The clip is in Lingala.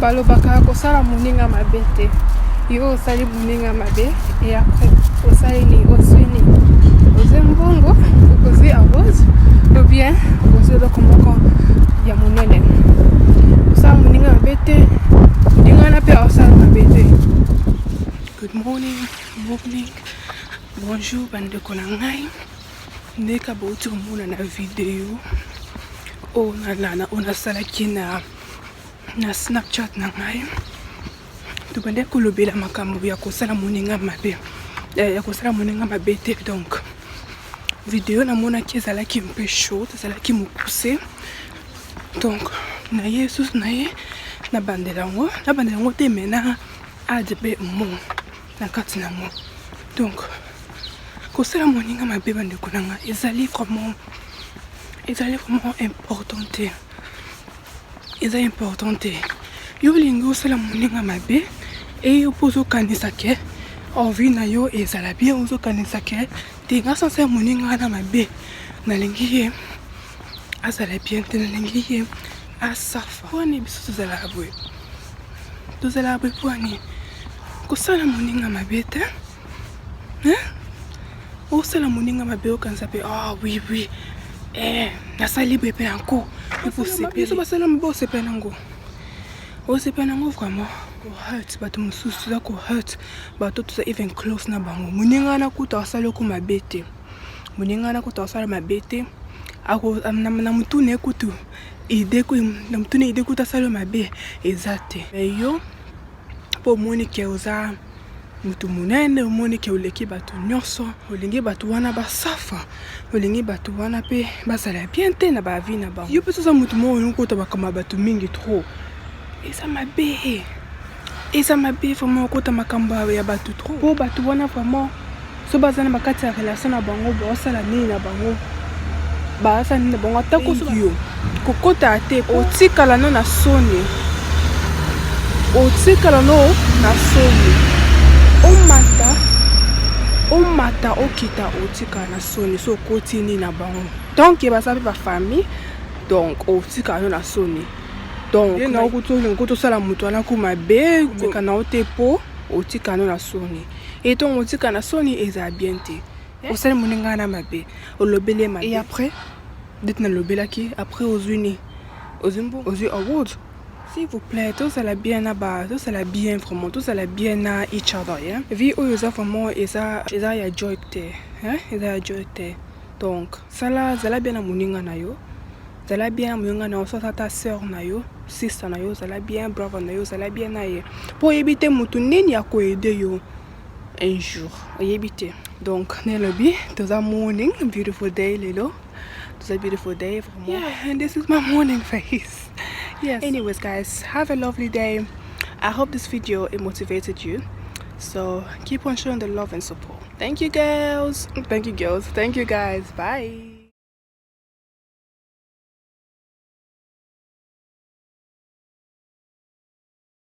balobaka kosala moninga mabe te. Yo osali moninga mabe et après osali ni oswini ozembongo okozi arrose ou bien okozi eloko moko ya monene. Osala moninga mabe te moninga wana mpe osala mabe te. Good morning, bonjour bandeko na ngai. Ndeka bauti komona na video onasalaki na Snapchat na ngai. Tubande kolobela makambo ya kosala moninga mabe. Ya kosala moninga mabe te. Donc video namonaki ezalaki un peu chaud, ezalaki mokuse. Donc na yesus na ye na bandelango te mena adbe mo na kati na mo. Donc kosala moninga mabe bandeko na ngai ezali vraiment important. Eza important. Yo lingi osala moninga mabe et yo pozo kanisa ke envie na yo ezala bien ozo kanisa ke te nga sanse moninga na mabe na lingi ye azala bien te na lingi ye asafa. Wani biso tozala abwe wani kosala moninga mabe te osala moninga mabe okanisa pe oui nasali bebe yango biso basala mabe osepe nango vraiment ko hurt bato mosusu za ko hurt bato toza even close na bango. Moninga na kuta asala ko mabe te moninga na kuta asala mabe te ako na mutu ne kutu ide ko na mutu ne ide kuta asala mabe ezate yo po moni ke oza mutu munene omoni ke oleki bato nyonso olingi bato wana basafa olingi bato wana pe basala bien te na ba vie na bango. Yo pe toza mutu mo okota bakama bato mingi trop eza mabe vraiment okota makambo ya bato trop po bato wana vraiment so bazana bakati ya relation na bango basala nini na bango basala nini na bango atako yo kokota ate otikala no na soni omata okita otika na soni so koti ni na bango. Donc basabe ba famille donc otika no na soni. Donc na okuto sala mutu ana ko mabe kana otepo otika no na soni. Et donc otika na soni eza bien te. Osala moninga na mabe olobele mabe. Et après dites na lobelaki après ozwini ozimbo ozu award. S'il vous plaît, tout ça la bien là-bas, tout ça la bien vraiment, tout ça la bien à each other, hein. Vie où ils ont vraiment, ils ont ya joy te, hein, ils ont ya joy te. Donc ça là bien à moninga na yo, ça la bien moninga na yo, ça ta sœur na yo, sister na yo, ça la bien brother na yo, ça la bien na ye. Pour éviter mutu nini ya ko aider yo un jour, éviter. Donc ne lobby, tout a morning, beautiful day lelo, tout a beautiful day for moi. Yeah, and this is my morning face. Yes. Anyways guys, have a lovely day. I hope this video it motivated you, so keep on showing the love and support. Thank you girls, thank you guys, bye.